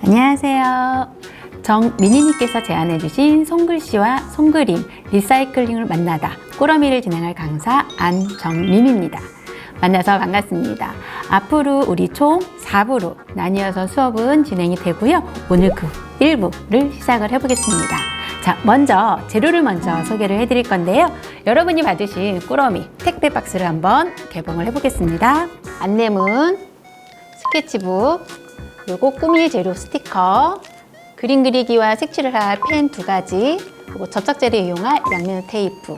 안녕하세요. 정민희님께서 제안해주신 손글씨와 손그림 리사이클링을 만나다 꾸러미를 진행할 강사 안정림입니다. 만나서 반갑습니다. 앞으로 우리 총 4부로 나뉘어서 수업은 진행이 되고요. 오늘 그 1부를 시작을 해보겠습니다. 자, 먼저 재료를 먼저 소개를 해드릴 건데요. 여러분이 받으신 꾸러미 택배 박스를 한번 개봉을 해보겠습니다. 안내문, 스케치북, 그리고 꾸미 재료 스티커, 그림 그리기와 색칠을 할 펜 2가지, 그리고 접착제를 이용할 양면 테이프,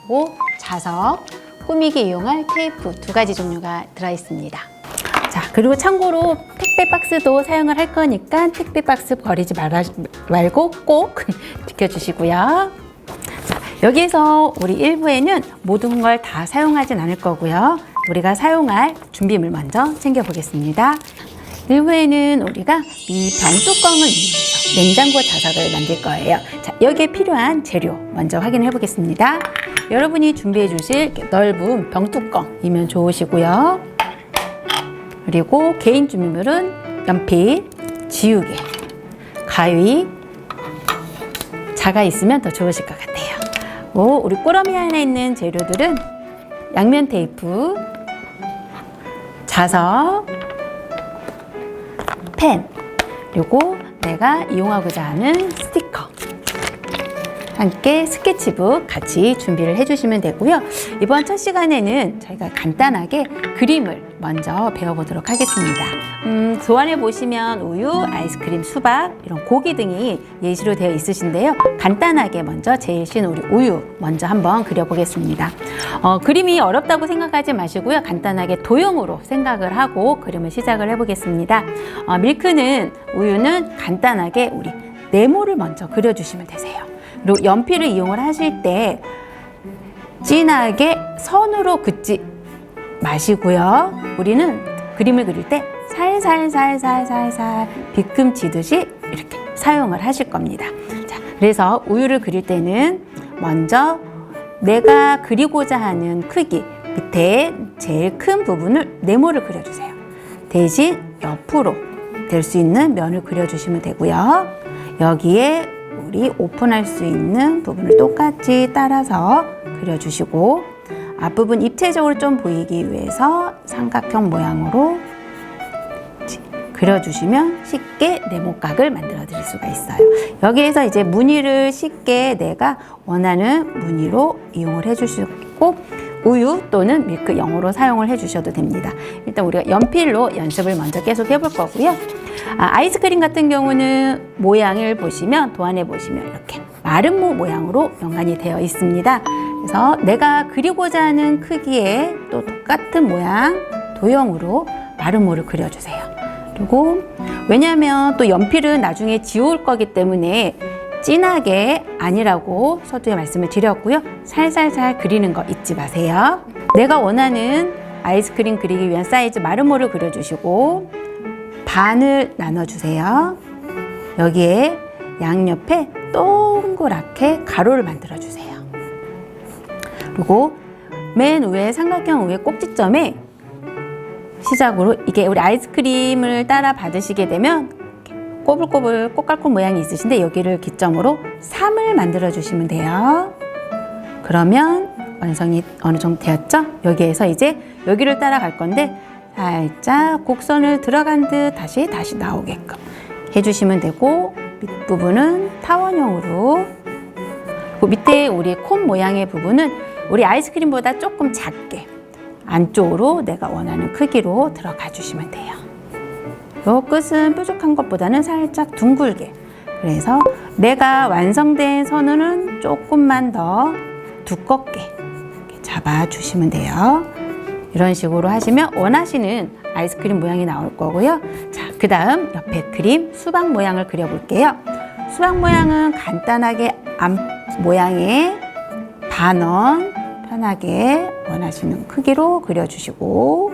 그리고 자석, 꾸미기 이용할 테이프 2가지 종류가 들어있습니다. 자, 그리고 참고로 택배 박스도 사용을 할 거니까 택배 박스 버리지 말고 꼭 지켜주시고요. 자, 여기에서 우리 1부에는 모든 걸 다 사용하진 않을 거고요. 우리가 사용할 준비물 먼저 챙겨보겠습니다. 1부에는 우리가 이 병뚜껑을 이용해서 냉장고 자석을 만들 거예요. 자, 여기에 필요한 재료 먼저 확인해 보겠습니다. 여러분이 준비해 주실 넓은 병뚜껑이면 좋으시고요. 그리고 개인 준비물은 연필, 지우개, 가위, 자가 있으면 더 좋으실 것 같아요. 우리 꾸러미 안에 있는 재료들은 양면 테이프, 자석, 펜, 그리고 내가 이용하고자 하는 스티커, 함께 스케치북 같이 준비를 해주시면 되고요. 이번 첫 시간에는 저희가 간단하게 그림을 먼저 배워보도록 하겠습니다. 도안에 보시면 우유, 아이스크림, 수박, 이런 고기 등이 예시로 되어 있으신데요. 간단하게 먼저 제일 쉬운 우리 우유 먼저 한번 그려보겠습니다. 그림이 어렵다고 생각하지 마시고요. 간단하게 도형으로 생각을 하고 그림을 시작을 해보겠습니다. 밀크는, 우유는 간단하게 우리 네모를 먼저 그려주시면 되세요. 그리고 연필을 이용을 하실 때 진하게 선으로 긋지 마시고요. 우리는 그림을 그릴 때 살살살살살살 빗금치듯이 이렇게 사용을 하실 겁니다. 자, 그래서 우유를 그릴 때는 먼저 내가 그리고자 하는 크기 밑에 제일 큰 부분을 네모를 그려주세요. 대신 옆으로 될 수 있는 면을 그려주시면 되고요. 여기에 우리 오픈할 수 있는 부분을 똑같이 따라서 그려주시고, 앞부분 입체적으로 좀 보이기 위해서 삼각형 모양으로 그려주시면 쉽게 네모각을 만들어 드릴 수가 있어요. 여기에서 이제 무늬를 쉽게 내가 원하는 무늬로 이용을 해줄 수 있고, 우유 또는 밀크 0으로 사용을 해주셔도 됩니다. 일단 우리가 연필로 연습을 먼저 계속 해볼 거고요. 아이스크림 같은 경우는 모양을 보시면, 도안에 보시면 이렇게 마름모 모양으로 연관이 되어 있습니다. 그래서 내가 그리고자 하는 크기의 또 똑같은 모양 도형으로 마름모를 그려주세요. 그리고 왜냐하면 또 연필은 나중에 지울 거기 때문에 진하게 아니라고 서두에 말씀을 드렸고요. 살살살 그리는 거 잊지 마세요. 내가 원하는 아이스크림 그리기 위한 사이즈 마름모를 그려주시고 반을 나눠주세요. 여기에 양옆에 동그랗게 가로를 만들어주세요. 그리고 맨 위에 삼각형 위에 꼭지점에 시작으로 이게 우리 아이스크림을 따라 받으시게 되면 꼬불꼬불 꽃갈콘 모양이 있으신데 여기를 기점으로 3을 만들어 주시면 돼요. 그러면 완성이 어느 정도 되었죠? 여기에서 이제 여기를 따라갈 건데 살짝 곡선을 들어간 듯 다시 나오게끔 해주시면 되고, 밑부분은 타원형으로, 그 밑에 우리 콘 모양의 부분은 우리 아이스크림보다 조금 작게 안쪽으로 내가 원하는 크기로 들어가 주시면 돼요. 요 끝은 뾰족한 것보다는 살짝 둥글게, 그래서 내가 완성된 선은 조금만 더 두껍게 이렇게 잡아주시면 돼요. 이런 식으로 하시면 원하시는 아이스크림 모양이 나올 거고요. 자, 그 다음 옆에 그림 수박 모양을 그려볼게요. 수박 모양은 간단하게 앞 모양의 반원 편하게 원하시는 크기로 그려주시고,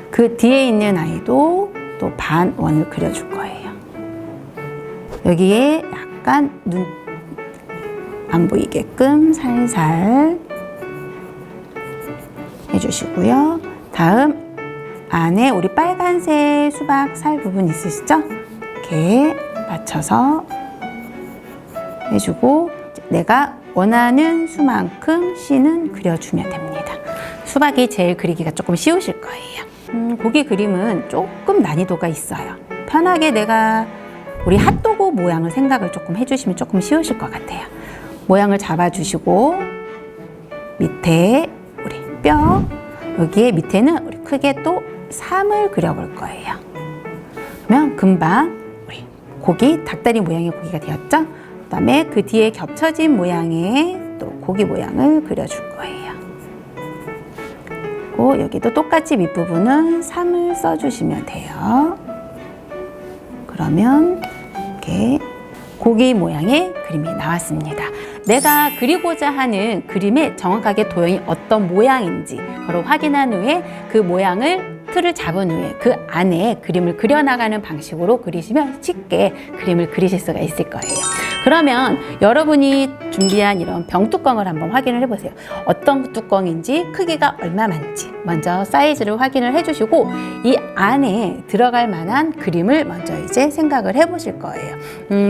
그 뒤에 있는 아이도 또 반원을 그려줄 거예요. 여기에 약간 안 보이게끔 살살 해주시고요. 다음 안에 우리 빨간색 수박 살 부분 있으시죠? 이렇게 맞춰서 해주고 내가 원하는 수만큼 씨는 그려주면 됩니다. 수박이 제일 그리기가 조금 쉬우실 거예요. 고기 그림은 조금 난이도가 있어요. 편하게 내가 우리 핫도그 모양을 생각을 조금 해주시면 조금 쉬우실 것 같아요. 모양을 잡아주시고 밑에 우리 뼈 여기에 밑에는 우리 크게 또 3을 그려볼 거예요. 그러면 금방 우리 고기 닭다리 모양의 고기가 되었죠? 그 다음에 그 뒤에 겹쳐진 모양의 또 고기 모양을 그려줄 거예요. 그리고 여기도 똑같이 밑부분은 3을 써주시면 돼요. 그러면 이렇게 고기 모양의 그림이 나왔습니다. 내가 그리고자 하는 그림의 정확하게 도형이 어떤 모양인지 그걸 확인한 후에 그 모양을 틀을 잡은 후에 그 안에 그림을 그려나가는 방식으로 그리시면 쉽게 그림을 그리실 수가 있을 거예요. 그러면 여러분이 준비한 이런 병뚜껑을 한번 확인을 해보세요. 어떤 뚜껑인지 크기가 얼마만지 먼저 사이즈를 확인을 해주시고 이 안에 들어갈 만한 그림을 먼저 이제 생각을 해보실 거예요.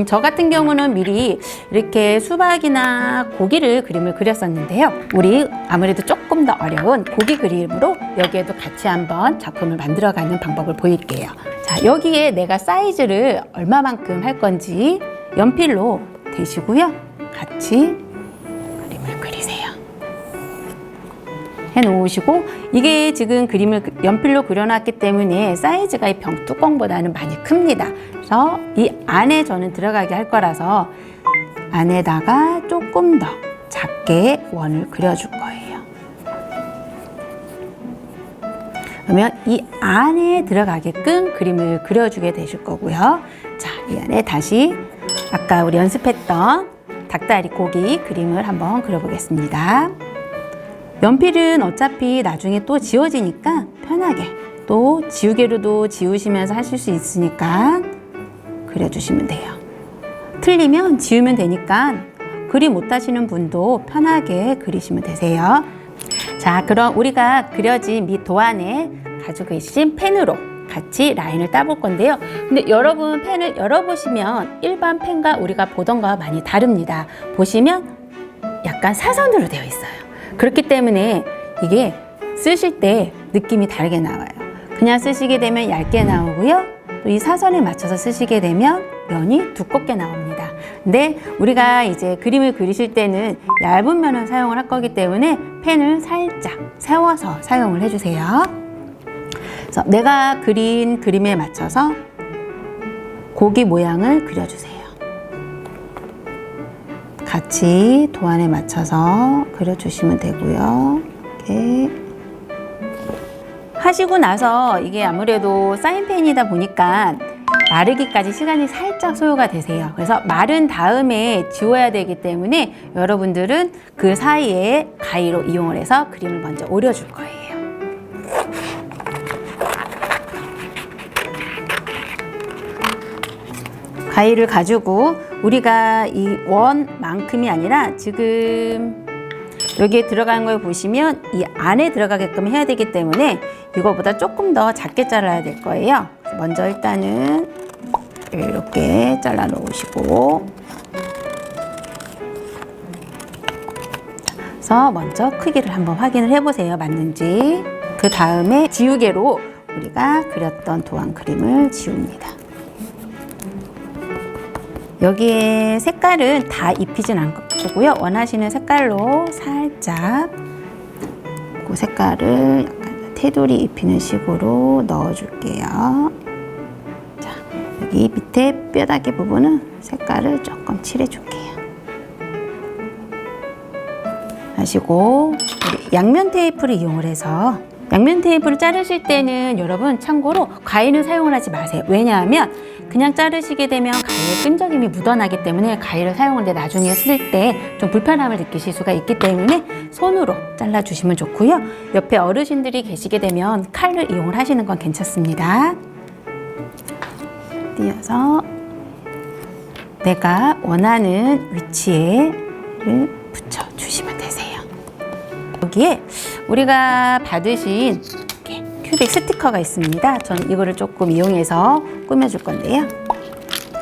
저 같은 경우는 미리 이렇게 수박이나 고기를 그림을 그렸었는데요. 우리 아무래도 조금 더 어려운 고기 그림으로 여기에도 같이 한번 작품을 만들어가는 방법을 보일게요. 자, 여기에 내가 사이즈를 얼마만큼 할 건지 연필로 대시고요. 같이 그림을 그리세요. 해놓으시고 이게 지금 그림을 연필로 그려놨기 때문에 사이즈가 이 병뚜껑보다는 많이 큽니다. 그래서 이 안에 저는 들어가게 할 거라서 안에다가 조금 더 작게 원을 그려줄 거예요. 그러면 이 안에 들어가게끔 그림을 그려주게 되실 거고요. 자, 이 안에 다시 아까 우리 연습했던 닭다리 고기 그림을 한번 그려보겠습니다. 연필은 어차피 나중에 또 지워지니까 편하게 또 지우개로도 지우시면서 하실 수 있으니까 그려주시면 돼요. 틀리면 지우면 되니까 그림 못하시는 분도 편하게 그리시면 되세요. 자, 그럼 우리가 그려진 밑 도안에 가지고 계신 펜으로 같이 라인을 따볼 건데요. 근데 여러분 펜을 열어보시면 일반 펜과 우리가 보던 거와 많이 다릅니다. 보시면 약간 사선으로 되어 있어요. 그렇기 때문에 이게 쓰실 때 느낌이 다르게 나와요. 그냥 쓰시게 되면 얇게 나오고요. 또 이 사선에 맞춰서 쓰시게 되면 면이 두껍게 나옵니다. 근데 우리가 이제 그림을 그리실 때는 얇은 면을 사용을 할 거기 때문에 펜을 살짝 세워서 사용을 해주세요. 그래서 내가 그린 그림에 맞춰서 고기 모양을 그려주세요. 같이 도안에 맞춰서 그려주시면 되고요. 이렇게 하시고 나서 이게 아무래도 사인펜이다 보니까 마르기까지 시간이 살짝 소요가 되세요. 그래서 마른 다음에 지워야 되기 때문에 여러분들은 그 사이에 가위로 이용을 해서 그림을 먼저 오려줄 거예요. 가위를 가지고 우리가 이 원만큼이 아니라 지금 여기에 들어가는 걸 보시면 이 안에 들어가게끔 해야 되기 때문에 이거보다 조금 더 작게 잘라야 될 거예요. 먼저 일단은 이렇게 잘라 놓으시고 그래서 먼저 크기를 한번 확인을 해 보세요. 맞는지. 그 다음에 지우개로 우리가 그렸던 도안 그림을 지웁니다. 여기에 색깔은 다 입히진 않고요. 원하시는 색깔로 살짝 그 색깔을 약간 테두리 입히는 식으로 넣어줄게요. 자, 여기 밑에 뼈다귀 부분은 색깔을 조금 칠해줄게요. 하시고 우리 양면 테이프를 이용을 해서 양면 테이프를 자르실 때는 여러분 참고로 가위는 사용을 하지 마세요. 왜냐하면 그냥 자르시게 되면 가위에 끈적임이 묻어나기 때문에 가위를 사용하는데 나중에 쓸 때 좀 불편함을 느끼실 수가 있기 때문에 손으로 잘라주시면 좋고요. 옆에 어르신들이 계시게 되면 칼을 이용을 하시는 건 괜찮습니다. 띄어서 내가 원하는 위치에 색깔을 붙여주시면 되세요. 여기에 우리가 받으신 이렇게 큐빅 스티커가 있습니다. 저는 이거를 조금 이용해서 꾸며줄 건데요.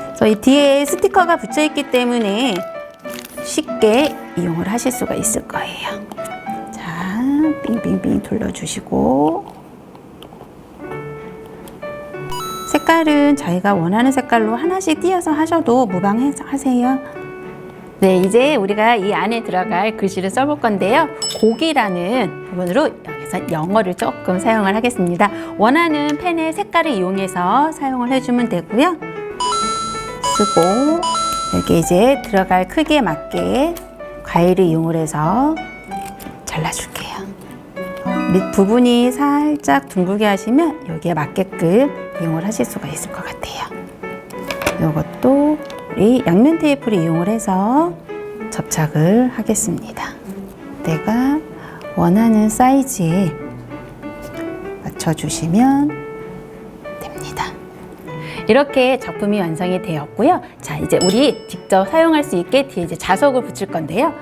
그래서 이 뒤에 스티커가 붙여있기 때문에 쉽게 이용을 하실 수가 있을 거예요. 자, 빙빙빙 돌려주시고 색깔은 저희가 원하는 색깔로 하나씩 띄어서 하셔도 무방하세요. 네, 이제 우리가 이 안에 들어갈 글씨를 써볼 건데요. 곡이라는 부분으로 여기서 영어를 조금 사용을 하겠습니다. 원하는 펜의 색깔을 이용해서 사용을 해주면 되고요. 쓰고 여기 이제 들어갈 크기에 맞게 가위를 이용을 해서 잘라줄게요. 밑 부분이 살짝 둥글게 하시면 여기에 맞게끔 이용을 하실 수가 있을 것 같아요. 이것도 우리 양면 테이프를 이용을 해서 접착을 하겠습니다. 내가 원하는 사이즈에 맞춰주시면 됩니다. 이렇게 작품이 완성이 되었고요. 자, 이제 우리 직접 사용할 수 있게 뒤에 이제 자석을 붙일 건데요.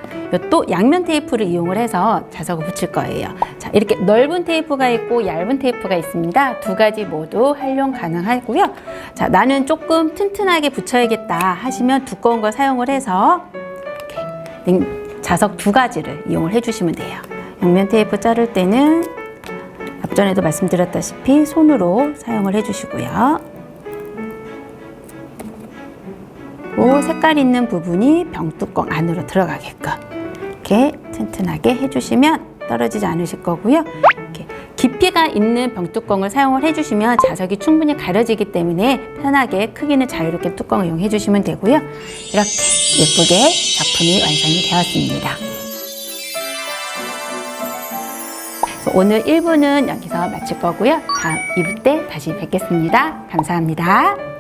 또 양면 테이프를 이용을 해서 자석을 붙일 거예요. 자, 이렇게 넓은 테이프가 있고 얇은 테이프가 있습니다. 두 가지 모두 활용 가능하고요. 자, 나는 조금 튼튼하게 붙여야겠다 하시면 두꺼운 걸 사용을 해서 이렇게 자석 두 가지를 이용을 해주시면 돼요. 양면 테이프 자를 때는 앞전에도 말씀드렸다시피 손으로 사용을 해주시고요. 색깔 있는 부분이 병뚜껑 안으로 들어가게끔 이렇게 튼튼하게 해주시면 떨어지지 않으실 거고요. 이렇게 깊이가 있는 병뚜껑을 사용을 해주시면 자석이 충분히 가려지기 때문에 편하게 크기는 자유롭게 뚜껑을 이용해 주시면 되고요. 이렇게 예쁘게 작품이 완성이 되었습니다. 오늘 1부는 여기서 마칠 거고요. 다음 2부 때 다시 뵙겠습니다. 감사합니다.